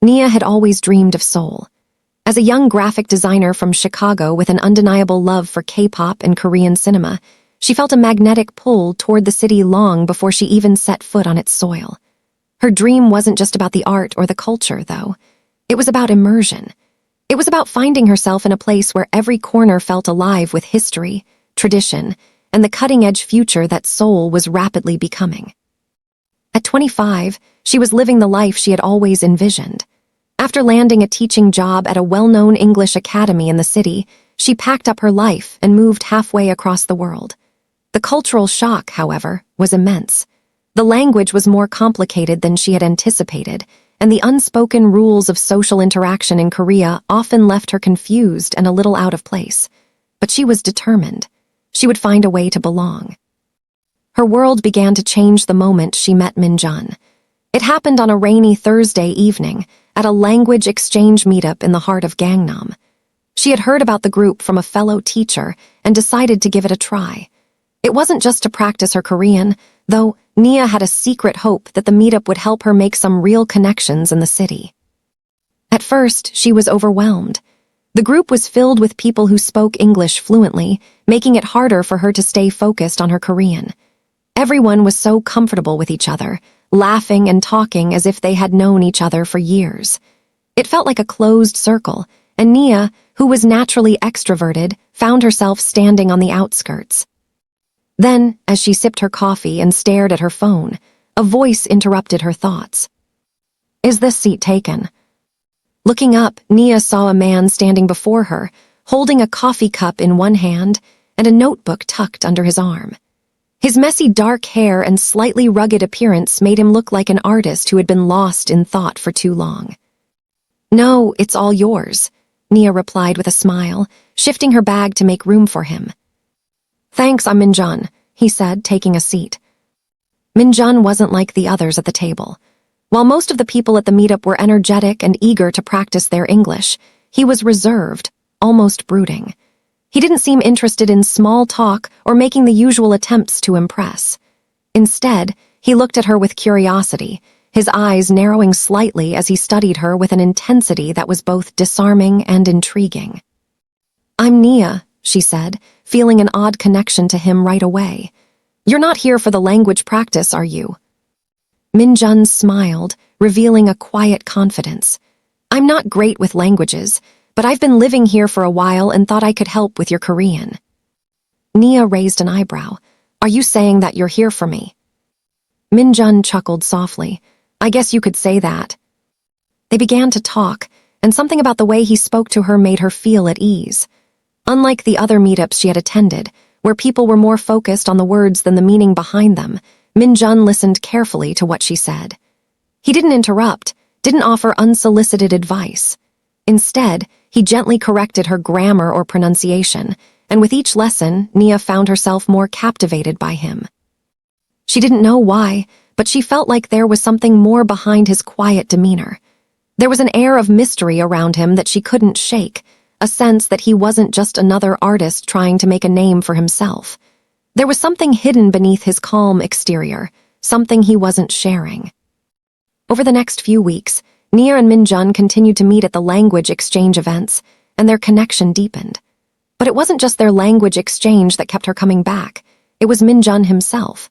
Nia had always dreamed of Seoul. As a young graphic designer from Chicago with an undeniable love for K-pop and Korean cinema, she felt a magnetic pull toward the city long before she even set foot on its soil. Her dream wasn't just about the art or the culture, though. It was about immersion. It was about finding herself in a place where every corner felt alive with history, tradition, and the cutting-edge future that Seoul was rapidly becoming. At 25, she was living the life she had always envisioned. After landing a teaching job at a well-known English academy in the city, she packed up her life and moved halfway across the world. The cultural shock, however, was immense. The language was more complicated than she had anticipated, and the unspoken rules of social interaction in Korea often left her confused and a little out of place. But she was determined. She would find a way to belong. Her world began to change the moment she met Min-jun. It happened on a rainy Thursday evening at a language exchange meetup in the heart of Gangnam. She had heard about the group from a fellow teacher and decided to give it a try. It wasn't just to practice her Korean, though Nia had a secret hope that the meetup would help her make some real connections in the city. At first, she was overwhelmed. The group was filled with people who spoke English fluently, making it harder for her to stay focused on her Korean. Everyone was so comfortable with each other, laughing and talking as if they had known each other for years. It felt like a closed circle, and Nia, who was naturally extroverted, found herself standing on the outskirts. Then, as she sipped her coffee and stared at her phone, a voice interrupted her thoughts. "Is this seat taken?" Looking up, Nia saw a man standing before her, holding a coffee cup in one hand and a notebook tucked under his arm. His messy dark hair and slightly rugged appearance made him look like an artist who had been lost in thought for too long. "No, it's all yours," Nia replied with a smile, shifting her bag to make room for him. "Thanks, I'm Min-jun," he said, taking a seat. Min-jun wasn't like the others at the table. While most of the people at the meetup were energetic and eager to practice their English, he was reserved, almost brooding. He didn't seem interested in small talk or making the usual attempts to impress. Instead, he looked at her with curiosity, his eyes narrowing slightly as he studied her with an intensity that was both disarming and intriguing. "I'm Nia," she said, feeling an odd connection to him right away. "You're not here for the language practice, are you?" Min-jun smiled, revealing a quiet confidence. "I'm not great with languages, but I've been living here for a while and thought I could help with your Korean." Nia raised an eyebrow. "Are you saying that you're here for me?" Min-jun chuckled softly. "I guess you could say that." They began to talk, and something about the way he spoke to her made her feel at ease. Unlike the other meetups she had attended, where people were more focused on the words than the meaning behind them, Min-jun listened carefully to what she said. He didn't interrupt, didn't offer unsolicited advice. Instead, he gently corrected her grammar or pronunciation, and with each lesson, Nia found herself more captivated by him. She didn't know why, but she felt like there was something more behind his quiet demeanor. There was an air of mystery around him that she couldn't shake, a sense that he wasn't just another artist trying to make a name for himself. There was something hidden beneath his calm exterior, something he wasn't sharing. Over the next few weeks, Nia and Min-jun continued to meet at the language exchange events, and their connection deepened. But it wasn't just their language exchange that kept her coming back. It was Min-jun himself.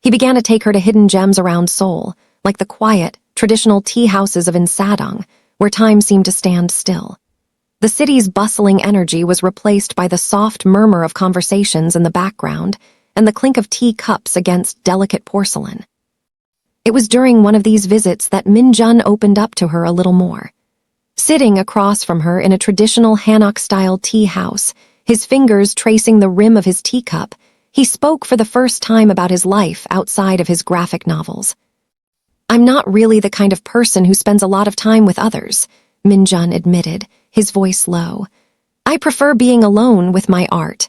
He began to take her to hidden gems around Seoul, like the quiet, traditional tea houses of Insadong, where time seemed to stand still. The city's bustling energy was replaced by the soft murmur of conversations in the background and the clink of tea cups against delicate porcelain. It was during one of these visits that Min-jun opened up to her a little more. Sitting across from her in a traditional Hanok-style tea house, his fingers tracing the rim of his teacup, he spoke for the first time about his life outside of his graphic novels. "I'm not really the kind of person who spends a lot of time with others," Min-jun admitted, his voice low. "I prefer being alone with my art."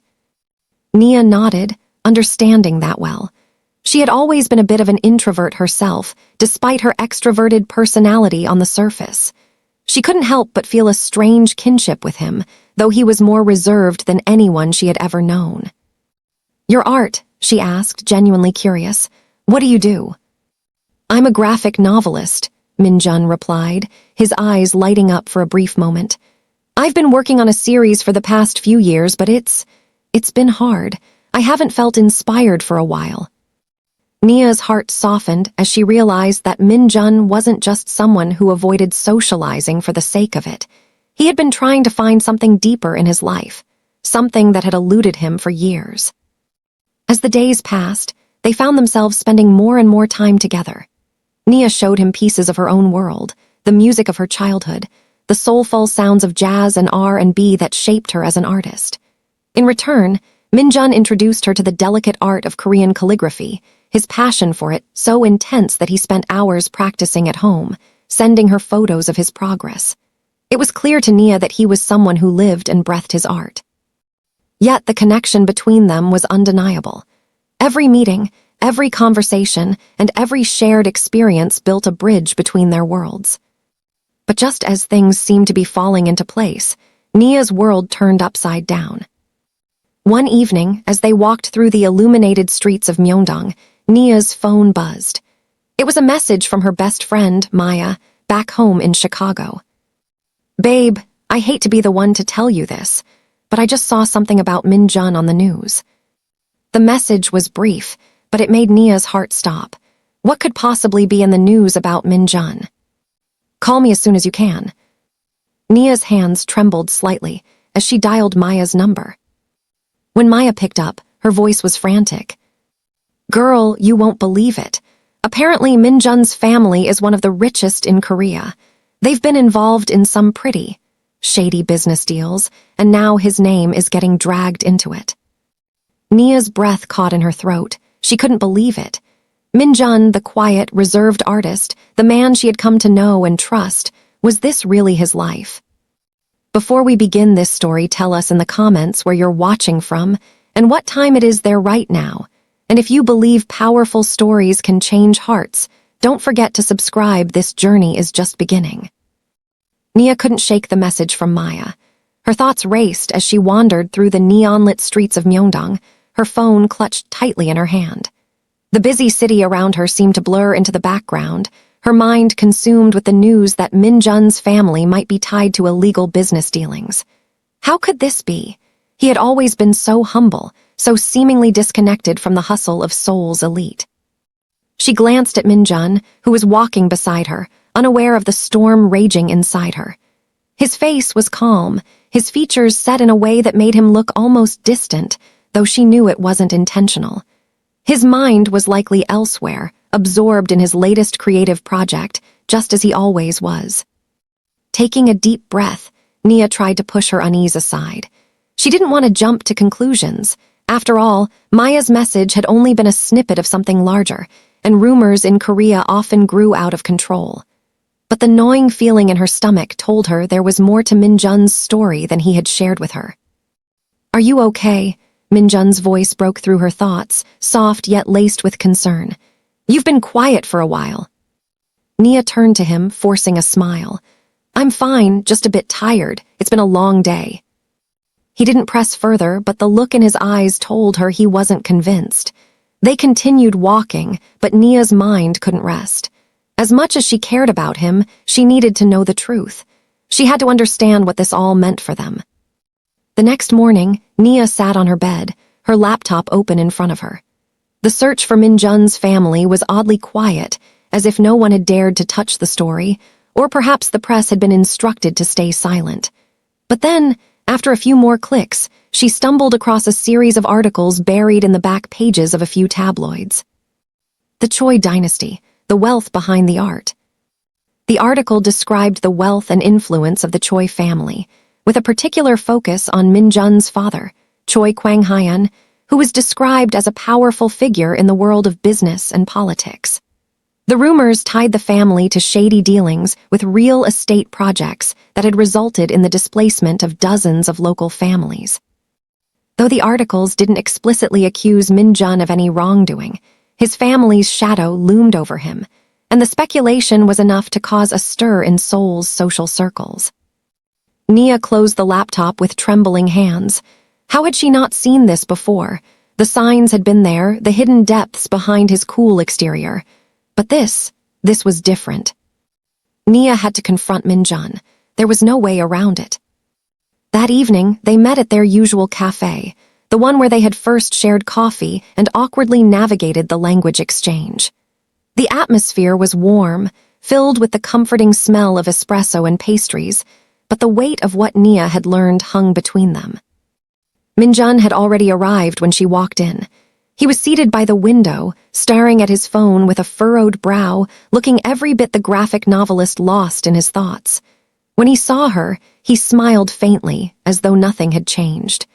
Nia nodded, understanding that well. She had always been a bit of an introvert herself, despite her extroverted personality on the surface. She couldn't help but feel a strange kinship with him, though he was more reserved than anyone she had ever known. "Your art," she asked, genuinely curious. "What do you do?" "I'm a graphic novelist," Min-jun replied, his eyes lighting up for a brief moment. I've been working on a series for the past few years, but it's been hard. I haven't felt inspired for a while. Nia's heart softened as she realized that Min-jun wasn't just someone who avoided socializing for the sake of it. He had been trying to find something deeper in his life, something that had eluded him for years. As the days passed, they found themselves spending more and more time together. Nia showed him pieces of her own world, the music of her childhood, the soulful sounds of jazz and R&B that shaped her as an artist. In return, Min-jun introduced her to the delicate art of Korean calligraphy, his passion for it so intense that he spent hours practicing at home, sending her photos of his progress. It was clear to Nia that he was someone who lived and breathed his art. Yet the connection between them was undeniable. Every meeting, every conversation, and every shared experience built a bridge between their worlds. But just as things seemed to be falling into place, Nia's world turned upside down. One evening, as they walked through the illuminated streets of Myeongdong, Nia's phone buzzed. It was a message from her best friend, Maya, back home in Chicago. "Babe, I hate to be the one to tell you this, but I just saw something about Min-jun on the news." The message was brief, but it made Nia's heart stop. What could possibly be in the news about Min-jun? "Call me as soon as you can." Nia's hands trembled slightly as she dialed Maya's number. When Maya picked up, her voice was frantic. "Girl, you won't believe it. Apparently Min-jun's family is one of the richest in Korea. They've been involved in some pretty shady business deals, and now his name is getting dragged into it." Nia's breath caught in her throat. She couldn't believe it. Min-jun, the quiet, reserved artist, the man she had come to know and trust, was this really his life? Before we begin this story, tell us in the comments where you're watching from and what time it is there right now. And if you believe powerful stories can change hearts, don't forget to subscribe. This journey is just beginning. Nia couldn't shake the message from Maya. Her thoughts raced as she wandered through the neon-lit streets of Myeongdong, her phone clutched tightly in her hand. The busy city around her seemed to blur into the background, her mind consumed with the news that Min-jun's family might be tied to illegal business dealings. How could this be? He had always been so humble, so seemingly disconnected from the hustle of Seoul's elite. She glanced at Min-jun, who was walking beside her, unaware of the storm raging inside her. His face was calm, his features set in a way that made him look almost distant, though she knew it wasn't intentional. His mind was likely elsewhere, absorbed in his latest creative project, just as he always was. Taking a deep breath, Nia tried to push her unease aside. She didn't want to jump to conclusions. After all, Maya's message had only been a snippet of something larger, and rumors in Korea often grew out of control. But the gnawing feeling in her stomach told her there was more to Min-jun's story than he had shared with her. "Are you okay?" Min-jun's voice broke through her thoughts, soft yet laced with concern. "You've been quiet for a while." Nia turned to him, forcing a smile. "I'm fine, just a bit tired. It's been a long day." He didn't press further, but the look in his eyes told her he wasn't convinced. They continued walking, but Nia's mind couldn't rest. As much as she cared about him, she needed to know the truth. She had to understand what this all meant for them. The next morning, Nia sat on her bed, her laptop open in front of her. The search for Min-jun's family was oddly quiet, as if no one had dared to touch the story, or perhaps the press had been instructed to stay silent. But then, after a few more clicks, she stumbled across a series of articles buried in the back pages of a few tabloids. The Choi dynasty, the wealth behind the art. The article described the wealth and influence of the Choi family, with a particular focus on Min-jun's father, Choi Kwang-hyun, who was described as a powerful figure in the world of business and politics. The rumors tied the family to shady dealings with real estate projects that had resulted in the displacement of dozens of local families. Though the articles didn't explicitly accuse Min-jun of any wrongdoing, his family's shadow loomed over him, and the speculation was enough to cause a stir in Seoul's social circles. Nia closed the laptop with trembling hands. How had she not seen this before? The signs had been there, the hidden depths behind his cool exterior. But this was different. Nia had to confront Min-jun. There was no way around it. That evening, they met at their usual cafe, the one where they had first shared coffee and awkwardly navigated the language exchange. The atmosphere was warm, filled with the comforting smell of espresso and pastries, but the weight of what Nia had learned hung between them. Min-jun had already arrived when she walked in. He was seated by the window, staring at his phone with a furrowed brow, looking every bit the graphic novelist lost in his thoughts. When he saw her, he smiled faintly, as though nothing had changed.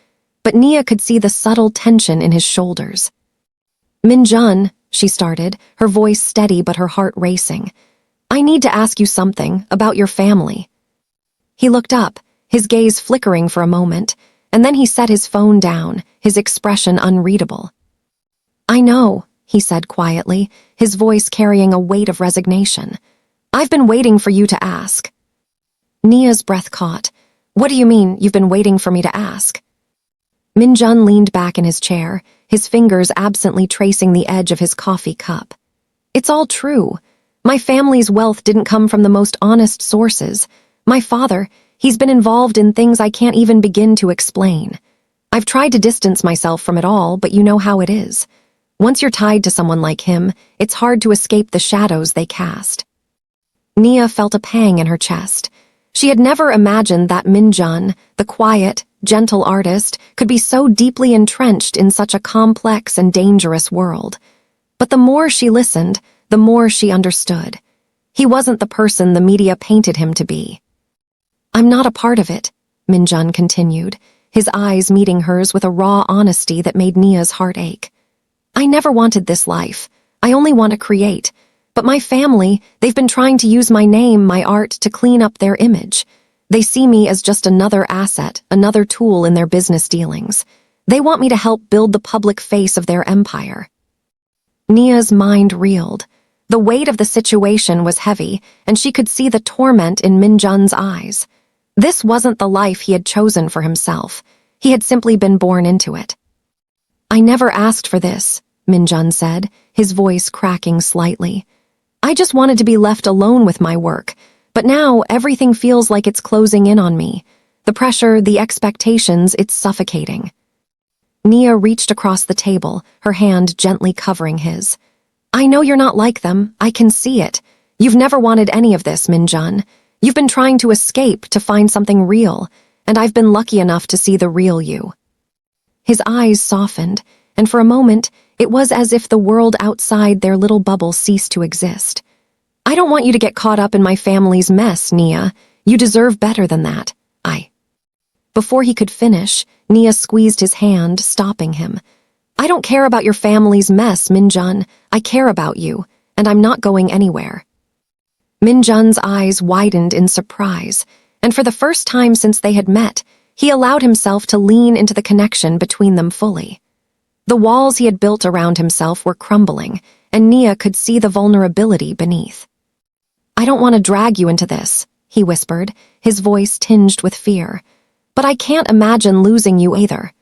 But Nia could see the subtle tension in his shoulders. "Min-jun," she started, her voice steady but her heart racing. "I need to ask you something about your family." He looked up, his gaze flickering for a moment, and then he set his phone down, his expression unreadable. "I know," he said quietly, his voice carrying a weight of resignation. "I've been waiting for you to ask." Nia's breath caught. "What do you mean, you've been waiting for me to ask?" Min-jun leaned back in his chair, his fingers absently tracing the edge of his coffee cup. "It's all true. My family's wealth didn't come from the most honest sources. My father, he's been involved in things I can't even begin to explain. I've tried to distance myself from it all, but you know how it is. Once you're tied to someone like him, it's hard to escape the shadows they cast." Nia felt a pang in her chest. She had never imagined that Min-jun, the quiet, gentle artist, could be so deeply entrenched in such a complex and dangerous world. But the more she listened, the more she understood. He wasn't the person the media painted him to be. "I'm not a part of it," Min-jun continued, his eyes meeting hers with a raw honesty that made Nia's heart ache. "I never wanted this life. I only want to create. But my family, they've been trying to use my name, my art, to clean up their image. They see me as just another asset, another tool in their business dealings. They want me to help build the public face of their empire." Nia's mind reeled. The weight of the situation was heavy, and she could see the torment in Min-jun's eyes. This wasn't the life he had chosen for himself. He had simply been born into it. "I never asked for this," Min-jun said, his voice cracking slightly. "I just wanted to be left alone with my work, but now everything feels like it's closing in on me. The pressure, the expectations, it's suffocating." Nia reached across the table, her hand gently covering his. "I know you're not like them, I can see it. You've never wanted any of this, Min-jun. You've been trying to escape, to find something real, and I've been lucky enough to see the real you." His eyes softened, and for a moment, it was as if the world outside their little bubble ceased to exist. "I don't want you to get caught up in my family's mess, Nia. You deserve better than that. Before he could finish, Nia squeezed his hand, stopping him. "I don't care about your family's mess, Min-jun. I care about you, and I'm not going anywhere." Min-jun's eyes widened in surprise, and for the first time since they had met, he allowed himself to lean into the connection between them fully. The walls he had built around himself were crumbling, and Nia could see the vulnerability beneath. "I don't want to drag you into this," he whispered, his voice tinged with fear. "But I can't imagine losing you either."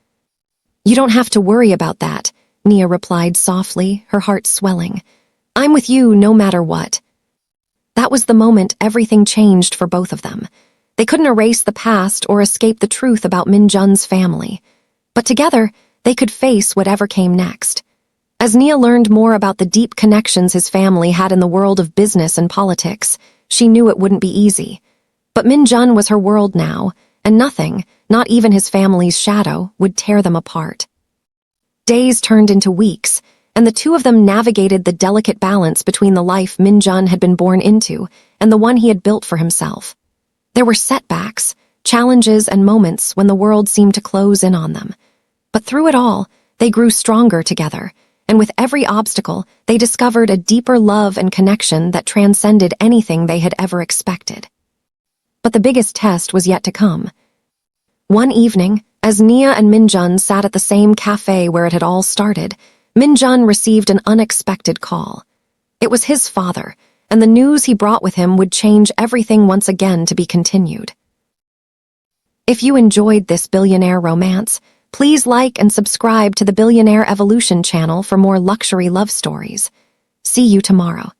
"You don't have to worry about that," Nia replied softly, her heart swelling. "I'm with you no matter what." That was the moment everything changed for both of them. They couldn't erase the past or escape the truth about Min-jun's family. But together, they could face whatever came next. As Nia learned more about the deep connections his family had in the world of business and politics, she knew it wouldn't be easy. But Min-jun was her world now, and nothing, not even his family's shadow, would tear them apart. Days turned into weeks, and the two of them navigated the delicate balance between the life Min-jun had been born into and the one he had built for himself. There were setbacks, challenges, and moments when the world seemed to close in on them. But through it all, they grew stronger together, and with every obstacle, they discovered a deeper love and connection that transcended anything they had ever expected. But the biggest test was yet to come. One evening, as Nia and Min-jun sat at the same cafe where it had all started, Min-jun received an unexpected call. It was his father, and the news he brought with him would change everything once again to be continued. If you enjoyed this billionaire romance, please like and subscribe to the Billionaire Evolution channel for more luxury love stories. See you tomorrow.